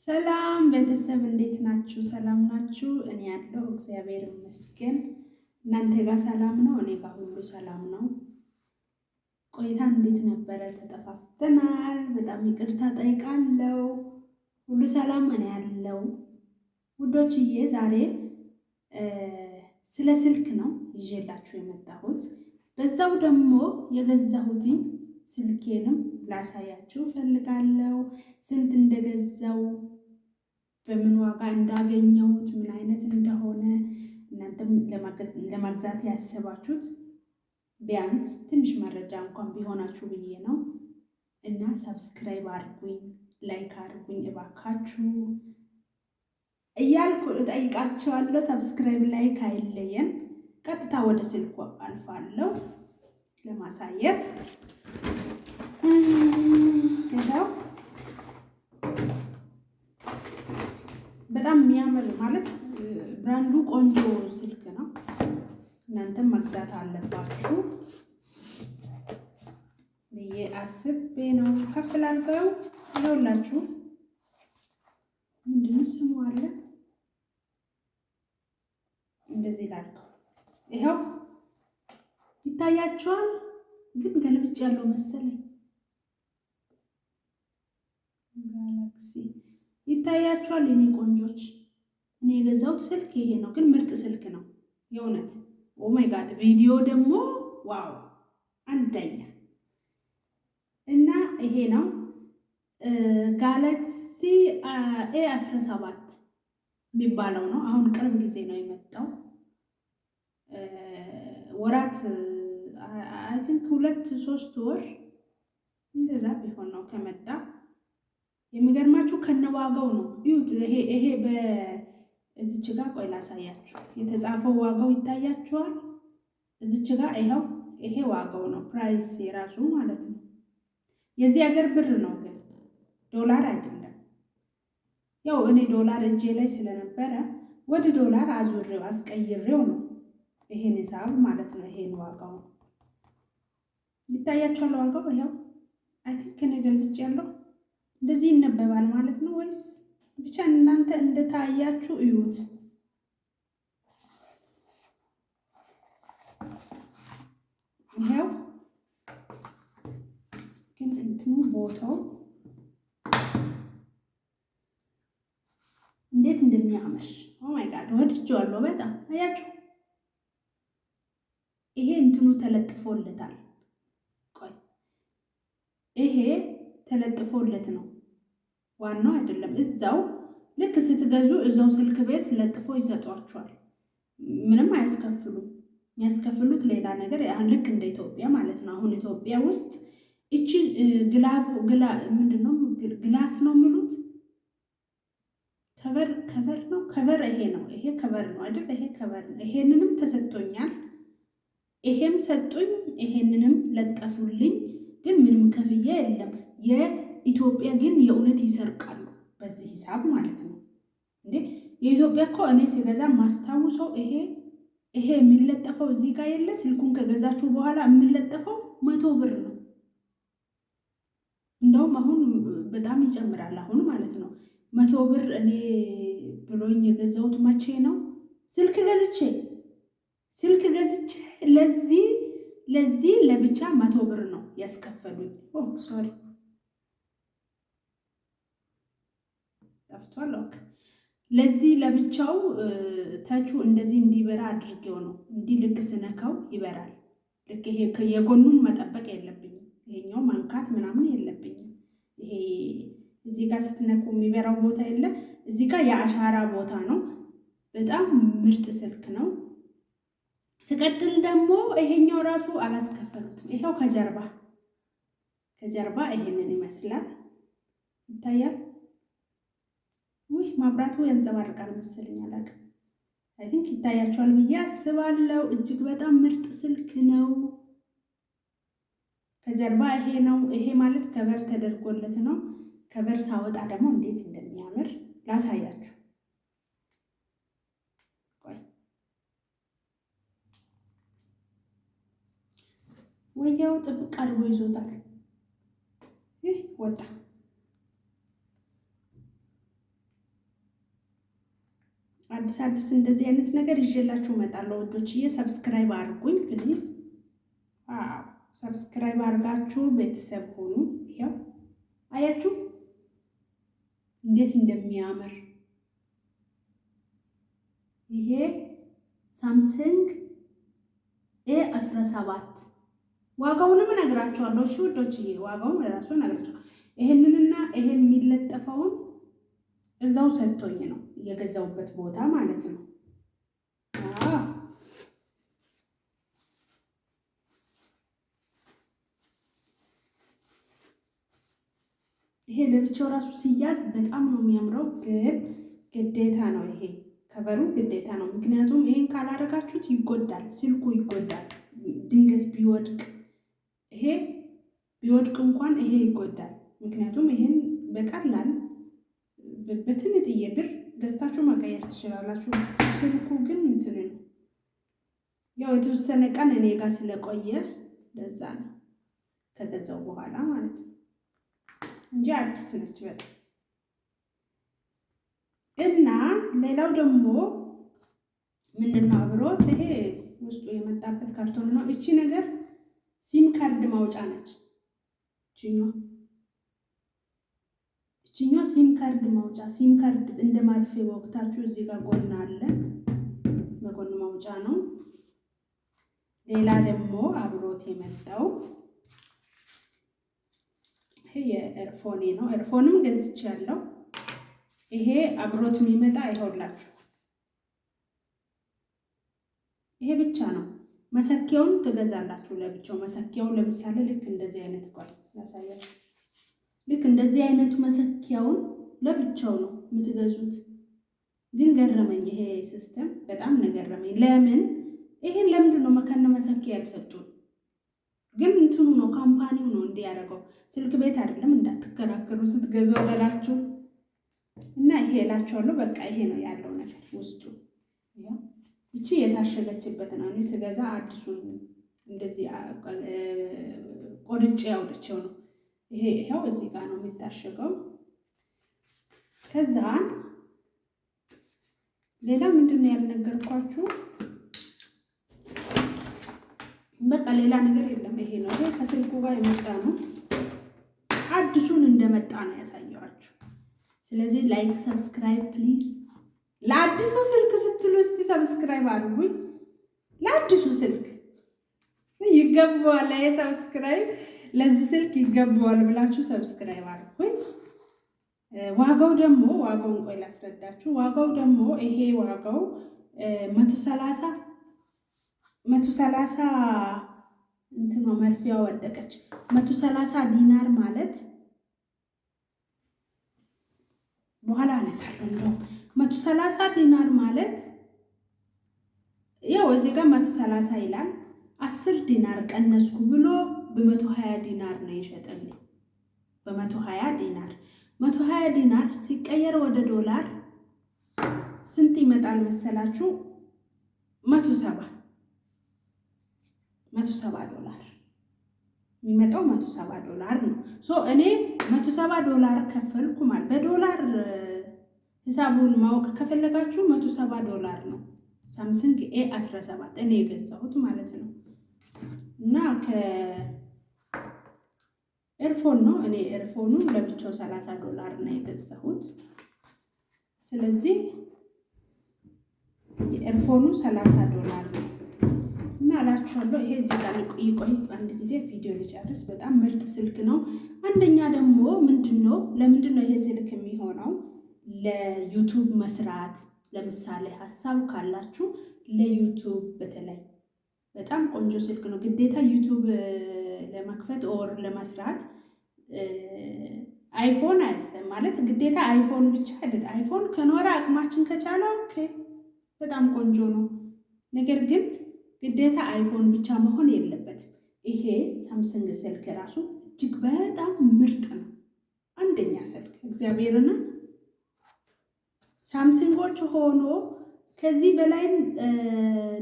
ሰላም ቤተሰብ እንዴት ናችሁ? ሰላም ናችሁ? እኔ ያለው እግዚአብሔር ይመስገን። እናንተ ጋር ሰላም ነው? እኔ ጋር ሁሉ ሰላም ነው። ቆይታ እንዴት ነበረ? ተጠፋፍተናል። በጣም ይቅርታ ጠይቃለሁ። ሁሉ ሰላም እኔ ያለው ውዶችዬ፣ ዛሬ ስለ ስልክ ነው ይዤላችሁ የመጣሁት። በዛው ደግሞ የገዛሁትኝ ስልኬንም ላሳያችሁ ፈልጋለሁ። ስንት እንደገዛው፣ በምን ዋጋ እንዳገኘሁት፣ ምን አይነት እንደሆነ እናንተም ለመግዛት ያሰባችሁት ቢያንስ ትንሽ መረጃ እንኳን ቢሆናችሁ ብዬ ነው። እና ሰብስክራይብ አድርጉኝ፣ ላይክ አድርጉኝ እባካችሁ እያልኩ እጠይቃችኋለሁ። ሰብስክራይብ ላይክ አይለየን። ቀጥታ ወደ ስልኩ አልፋለሁ ለማሳየት። ይኸው በጣም የሚያምር ማለት ብራንዱ ቆንጆ ስልክ ነው። እናንተም መግዛት አለባችሁ ብዬ አስቤ ነው። ከፍ ላድርገው። ይኸውላችሁ ምንድነው ስሙ አለ፣ እንደዚህ ላድርገው። ይኸው ይታያችኋል፣ ግን ገልብጭ ያለው መሰለኝ። ጋላክሲ ይታያችኋል የኔ ቆንጆች። እኔ የገዛሁት ስልክ ይሄ ነው፣ ግን ምርጥ ስልክ ነው የእውነት። ኦ ማይ ጋድ! ቪዲዮ ደግሞ ዋው አንደኛ። እና ይሄ ነው ጋላክሲ A17 የሚባለው ነው። አሁን ቅርብ ጊዜ ነው የመጣው። ወራት አይ ቲንክ 2-3 ወር እንደዛ ቢሆን ነው ከመጣ። የሚገርማችሁ ከነዋጋው ነው። እዩት። ይሄ በዚች ጋር ቆይ ላሳያችሁ። የተጻፈው ዋጋው ይታያችኋል እዚች ጋር። ይኸው ይሄ ዋጋው ነው፣ ፕራይስ የራሱ ማለት ነው። የዚህ ሀገር ብር ነው ግን ዶላር አይደለም። ያው እኔ ዶላር እጄ ላይ ስለነበረ ወደ ዶላር አዙሬው አስቀይሬው ነው ይሄን ሂሳብ ማለት ነው። ይሄን ዋጋው ይታያችኋል ዋጋው። ይኸው አይ ቲንክ ነገር ብቻ ያለው እንደዚህ ይነበባል ማለት ነው ወይስ? ብቻ እናንተ እንደታያችሁ እዩት። ይኸው ግን እንትኑ ቦታው እንዴት እንደሚያምር ኦ ማይ ጋድ! ወድጄዋለሁ በጣም። አያችሁ ይሄ እንትኑ ተለጥፎለታል። ቆይ ይሄ ተለጥፎለት ነው፣ ዋናው አይደለም። እዛው ልክ ስትገዙ እዛው ስልክ ቤት ለጥፎ ይሰጧችኋል። ምንም አያስከፍሉም። የሚያስከፍሉት ሌላ ነገር፣ ልክ እንደ ኢትዮጵያ ማለት ነው። አሁን ኢትዮጵያ ውስጥ እቺ ምንድነው ግላስ ነው የሚሉት፣ ከቨር ነው። ከቨር ይሄ ነው። ይሄ ከቨር ነው አይደል? ይሄ ከቨር ነው። ይሄንንም ተሰጥቶኛል። ይሄም ሰጡኝ፣ ይሄንንም ለጠፉልኝ። ግን ምንም ከፍያ የለም። የኢትዮጵያ ግን የእውነት ይሰርቃሉ በዚህ ሂሳብ ማለት ነው። እንዴ የኢትዮጵያ እኮ እኔ ሲገዛ ማስታውሰው ይሄ የሚለጠፈው እዚህ ጋር የለ፣ ስልኩን ከገዛችሁ በኋላ የሚለጠፈው 100 ብር ነው። እንደውም አሁን በጣም ይጨምራል አሁን ማለት ነው። 100 ብር እኔ ብሎኝ የገዛሁት መቼ ነው? ስልክ ገዝቼ ለዚህ ለብቻ 100 ብር ነው ያስከፈሉኝ። ኦ ሶሪ ጠፍቷል። ኦኬ ለዚህ ለብቻው ታቹ እንደዚህ እንዲበራ አድርጌው ነው። እንዲህ ልክ ስነካው ይበራል። ልክ ይሄ የጎኑን መጠበቅ የለብኝም። ይሄኛው ማንካት ምናምን የለብኝም። ይሄ እዚህ ጋር ስትነኩ የሚበራው ቦታ የለ፣ እዚህ ጋር የአሻራ ቦታ ነው። በጣም ምርጥ ስልክ ነው። ስቀጥል ደግሞ ይሄኛው ራሱ አላስከፈሉትም። ይሄው ከጀርባ ይሄንን ይመስላል። ይታያል። ውይ ማብራቱ ያንጸባርቃል መሰለኝ፣ አላውቅም። አይ ቲንክ ይታያችኋል ብዬ አስባለሁ። እጅግ በጣም ምርጥ ስልክ ነው። ከጀርባ ይሄ ነው። ይሄ ማለት ከበር ተደርጎለት ነው። ከበር ሳወጣ ደግሞ እንዴት እንደሚያምር ላሳያችሁ። ቆይ ወያው ጥብቅ አድርጎ ይዞታል። ይህ ወጣ። አዲስ እንደዚህ አይነት ነገር ይዤላችሁ እመጣለሁ ወዶችዬ። ሰብስክራይብ አድርጉኝ ፕሊዝ። አዎ ሰብስክራይብ አድርጋችሁ ቤተሰብ ሆኑ። ይሄው አያችሁ እንዴት እንደሚያምር። ይሄ ሳምሰንግ A17 ዋጋውንም እነግራችኋለሁ። እሺ ወዶችዬ ዋጋውን እራሱ እነግራችኋለሁ። ይሄንንና ይሄን የሚለጠፈውን እዛው ሰጥቶኝ ነው የገዛውበት ቦታ ማለት ነው። ይሄ ለብቻው ራሱ ሲያዝ በጣም ነው የሚያምረው፣ ግን ግዴታ ነው ይሄ ከበሩ ግዴታ ነው። ምክንያቱም ይሄን ካላደረጋችሁት ይጎዳል፣ ስልኩ ይጎዳል። ድንገት ቢወድቅ ይሄ ቢወድቅ እንኳን ይሄ ይጎዳል። ምክንያቱም ይሄን በቀላል በትንጥዬ ብር ገዝታችሁ መቀየር ትችላላችሁ። ስልኩ ግን እንትን ነው ያው የተወሰነ ቀን እኔ ጋር ስለቆየ ለዛ ነው ከገዛው በኋላ ማለት ነው እንጂ አዲስ ነች በጣም። እና ሌላው ደግሞ ምንድነው አብሮት ይሄ ውስጡ የመጣበት ካርቶን ነው። እቺ ነገር ሲም ካርድ ማውጫ ነች። እቺኛው ሲም ካርድ ማውጫ፣ ሲም ካርድ እንደ ማርፌ ወቅታችሁ እዚህ ጋር ጎን አለ፣ በጎን ማውጫ ነው። ሌላ ደግሞ አብሮት የመጣው ይሄ የኤርፎኔ ነው። ኤርፎንም ገዝቻለሁ። ይሄ አብሮት የሚመጣ ይኸውላችሁ፣ ይሄ ብቻ ነው። መሰኪያውን ትገዛላችሁ ለብቻው። መሰኪያው ለምሳሌ ልክ እንደዚህ አይነት ቆይ ያሳያችሁ። ልክ እንደዚህ አይነቱ መሰኪያውን ለብቻው ነው የምትገዙት። ግን ገረመኝ ይሄ ሲስተም በጣም ነገረመኝ። ለምን ይሄን ለምንድን ነው መከነ መሰኪያ ያልሰጡን? ግን እንትኑ ነው ካምፓኒው ነው እንዲያደርገው፣ ስልክ ቤት አይደለም እንዳትከራከሩ ስትገዙ አላችሁ። እና ይሄ እላችኋለሁ በቃ ይሄ ነው ያለው ነገር ውስጡ። እቺ የታሸገችበት ነው። እኔ ስገዛ አዲሱን እንደዚህ ቆርጬ አውጥቼው ነው። ይሄ ይሄው እዚህ ጋር ነው የሚታሸገው። ከዛ ሌላ ምንድነው ያልነገርኳችሁ? በቃ ሌላ ነገር የለም። ይሄ ነው። ይሄ ከስልኩ ጋር የመጣ ነው። አዲሱን እንደመጣ ነው ያሳየዋችሁ። ስለዚህ ላይክ ሰብስክራይብ ፕሊዝ። ለአዲሱ ስልክ ስትሉ እስቲ ሰብስክራይብ አድርጉኝ። ለአዲሱ ስልክ ይገባዋል። ይሄ ሰብስክራይብ ለዚህ ስልክ ይገባዋል ብላችሁ ሰብስክራይብ አድርጉኝ። ዋጋው ደግሞ ዋጋውን ቆይ ላስረዳችሁ። ዋጋው ደግሞ ይሄ ዋጋው 130 እንትን ነው። መርፊያው ወደቀች። 130 ዲናር ማለት በኋላ አነሳለሁ። እንደው 130 ዲናር ማለት ያው እዚህ ጋር 130 ይላል። 10 ዲናር ቀነስኩ ብሎ በ120 ዲናር ነው የሸጠልኝ። በ120 ዲናር 120 ዲናር ሲቀየር ወደ ዶላር ስንት ይመጣል መሰላችሁ? 170 ዶላር የሚመጣው 170 ዶላር ነው። እኔ 170 ዶላር ከፈልኩ ማለት በዶላር ሂሳቡን ማወቅ ከፈለጋችሁ 170 ዶላር ነው ሳምሰንግ A17 እኔ የገዛሁት ማለት ነው። እና ከኤርፎን ነው። እኔ ኤርፎኑ ለብቻው 30 ዶላር ነው የገዛሁት። ስለዚህ የኤርፎኑ 30 ዶላር ነው እና አላችኋለሁ። ይሄ እዚህ ጋር ይቆይ አንድ ጊዜ ቪዲዮ ልጨርስ። በጣም ምርጥ ስልክ ነው። አንደኛ ደግሞ ለምንድን ነው ይሄ ስልክ የሚሆነው? ለዩቱብ መስራት ለምሳሌ ሀሳብ ካላችሁ ለዩቱብ በተለይ በጣም ቆንጆ ስልክ ነው። ግዴታ ዩቱብ ለመክፈት ኦር ለመስራት አይፎን ማለት ግዴታ አይፎን ብቻ አይደለም። አይፎን ከኖረ አቅማችን ከቻለ ኦኬ በጣም ቆንጆ ነው። ነገር ግን ግዴታ አይፎን ብቻ መሆን የለበትም። ይሄ ሳምሰንግ ስልክ ራሱ እጅግ በጣም ምርጥ ነው። አንደኛ ስልክ እግዚአብሔርና ሳምሰንጎች ሆኖ ከዚህ በላይ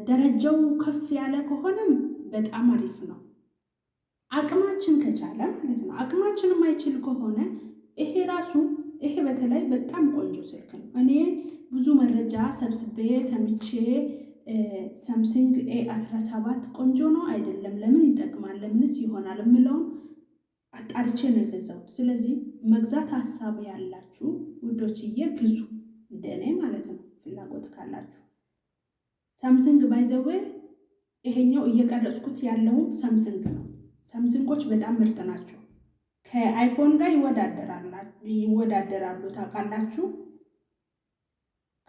ደረጃው ከፍ ያለ ከሆነም በጣም አሪፍ ነው። አቅማችን ከቻለ ማለት ነው። አቅማችን የማይችል ከሆነ ይሄ በተለይ በጣም ቆንጆ ስልክ ነው። እኔ ብዙ መረጃ ሰብስቤ ሰምቼ ሳምሰንግ A17 ቆንጆ ነው አይደለም፣ ለምን ይጠቅማል፣ ለምንስ ይሆናል የምለውን አጣርቼ ነው የገዛሁት። ስለዚህ መግዛት ሀሳብ ያላችሁ ውዶችዬ ግዙ፣ እንደኔ ማለት ነው፣ ፍላጎት ካላችሁ። ሳምሰንግ ባይዘዌ ይሄኛው እየቀረጽኩት ያለውም ሳምሰንግ ነው። ሳምሰንጎች በጣም ምርጥ ናቸው። ከአይፎን ጋር ይወዳደራሉ ታውቃላችሁ።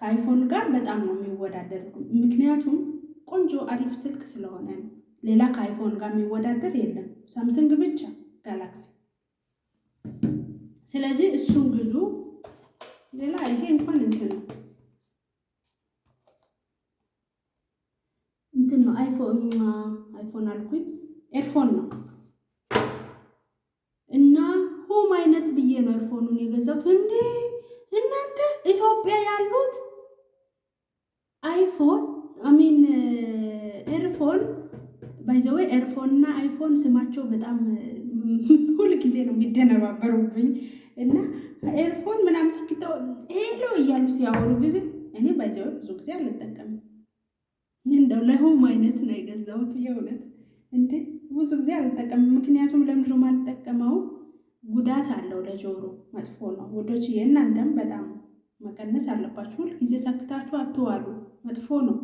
ከአይፎን ጋር በጣም ነው የሚወዳደሩ፣ ምክንያቱም ቆንጆ አሪፍ ስልክ ስለሆነ ነው። ሌላ ከአይፎን ጋር የሚወዳደር የለም፣ ሳምሰንግ ብቻ ጋላክሲ። ስለዚህ እሱን ግዙ። ሌላ ይሄ እንኳን እንትን ነው አይፎን አልኩኝ፣ ኤርፎን ነው እና ሆም አይነስ ብዬ ነው ኤርፎኑን የገዛሁት። እንዴ እናንተ ኢትዮጵያ ያሉት አይፎን ኤርፎን ባይዘዌ ኤርፎን እና አይፎን ስማቸው በጣም ሁል ጊዜ ነው የሚደነባበሩብኝ እና ኤርፎን ምናምን ሰክተው ሄሎ እያሉ ሲያወሩ ጊዜ እኔ ባይዘዌ ብዙ ጊዜ አልጠቀምም። እንደው ለሆም አይነት ነው የገዛሁት የእውነት እንዴ ብዙ ጊዜ አልጠቀምም። ምክንያቱም ለምንድን ነው የማልጠቀመው? ጉዳት አለው፣ ለጆሮ መጥፎ ነው ውዶች። የእናንተም በጣም መቀነስ አለባችሁ። ሁል ጊዜ ሰክታችሁ አትዋሉ፣ መጥፎ ነው።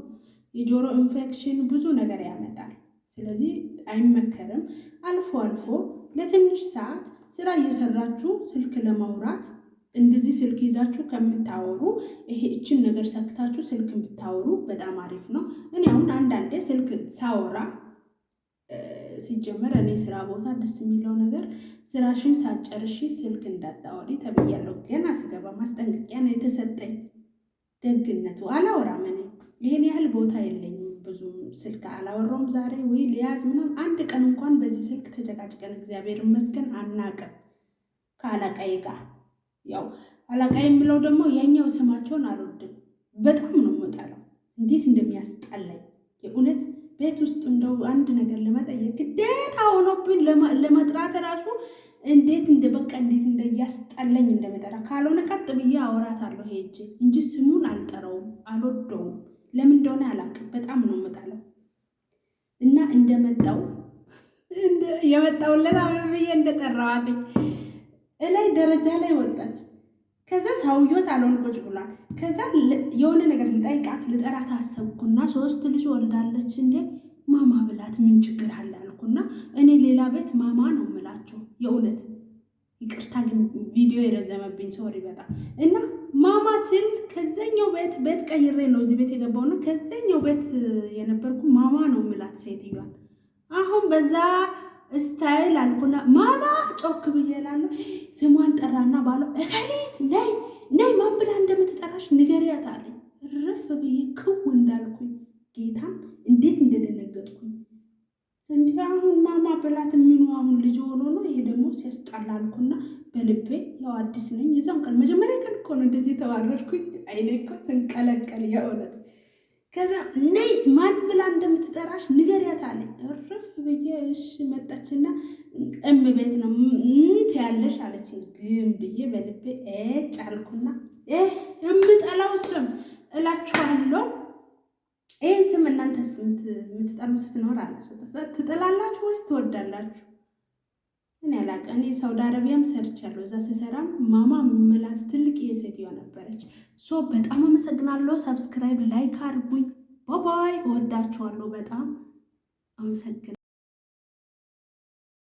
የጆሮ ኢንፌክሽን ብዙ ነገር ያመጣል። ስለዚህ አይመከርም። አልፎ አልፎ ለትንሽ ሰዓት ስራ እየሰራችሁ ስልክ ለማውራት እንደዚህ ስልክ ይዛችሁ ከምታወሩ ይሄ እችን ነገር ሰክታችሁ ስልክ ብታወሩ በጣም አሪፍ ነው። እኔ አሁን አንዳንዴ ስልክ ሳወራ ሲጀመር እኔ ስራ ቦታ ደስ የሚለው ነገር ስራሽን ሳጨርሺ ስልክ እንዳታወሪ ተብያለሁ። ገና ስገባ ማስጠንቀቂያ ነው የተሰጠኝ። ደግነቱ አላወራም። እኔ ይሄን ያህል ቦታ የለኝም፣ ብዙ ስልክ አላወራውም። ዛሬ ወይ ሊያዝ ምናምን አንድ ቀን እንኳን በዚህ ስልክ ተጨቃጭቀን እግዚአብሔር ይመስገን አናውቅም ከአለቃዬ ጋር። ያው አለቃዬ የምለው ደግሞ የኛው ስማቸውን አልወድም፣ በጣም ነው የምጠላው። እንዴት እንደሚያስጠላኝ የእውነት ቤት ውስጥ እንደው አንድ ነገር ለመጠየቅ ግዴታ ሆኖብኝ ለመጥራት ራሱ እንዴት እንደያስጠላኝ እንደመጠራ ካልሆነ ቀጥ ብዬ አወራታለሁ ሄጄ እንጂ ስሙን አልጠራውም፣ አልወደውም። ለምን እንደሆነ አላውቅም፣ በጣም ነው የምጠላው። እና የመጣውለት ብዬ እንደጠራዋት እላይ ደረጃ ላይ ወጣች። ከዛ ሰውዬው ሳሎን ቁጭ ብሏል። ከዛ የሆነ ነገር ልጠራት አሰብኩና 3 ልጅ ወልዳለች እንዴ ማማ ብላት ምን ችግር አለ አልኩና እኔ ሌላ ቤት ማማ ነው የምላቸው። የእውነት ይቅርታ ግን ቪዲዮ የረዘመብኝ ሶሪ በጣም እና ማማ ስል ከዛኛው ቤት ቀይሬ ነው እዚህ ቤት የገባውና ከዛኛው ቤት የነበርኩ ማማ ነው የምላት ሴትዮዋ። አሁን በዛ ስታይል አልኩና ማማ ጮክ ብዬ እላለሁ። ስሟን ጠራና ባለው እከሌት ነይ ማን ብላ እንደምትጠራሽ ንገሪያት አለኝ። እረፍ ብዬ ክው እንዳልኩኝ ጌታን እንዴት እንደደነገጥኩኝ። እንዲህ አሁን ማማ ብላት ምኑ አሁን ልጅ ሆኖ ነው ይሄ ደግሞ ሲያስጠላ አልኩና በልቤ ያው አዲስ ነኝ። የዛም ቀን መጀመሪያ ቀን እኮ ነው እንደዚህ ተዋረድኩኝ። አይኔ እኮ ስንቀለቀል የእውነት። ከዛ ነይ ማን ብላ እንደምትጠራሽ ንገሪያት አለኝ። እረፍ ብዬ እሺ መጣችና ቤት ነው ትያለሽ አለችኝ። ግን ብዬ በልቤ ጫልኩና እምጠላው ስም እላችኋለሁ። ይህን ስም እናንተስ የምትጠሉት ትኖራላችሁ? ትጠላላችሁ ወይስ ትወዳላችሁ? እኔ አላውቅም። እኔ ሳውዲ አረቢያም ሰርቻለሁ። እዛ ስሰራም ማማ ምላት ትልቅ የሴትዮ ነበረች። በጣም አመሰግናለሁ። ሰብስክራይብ ላይክ አድርጉኝ። ባባይ እወዳችኋለሁ። በጣም አመሰግናለሁ።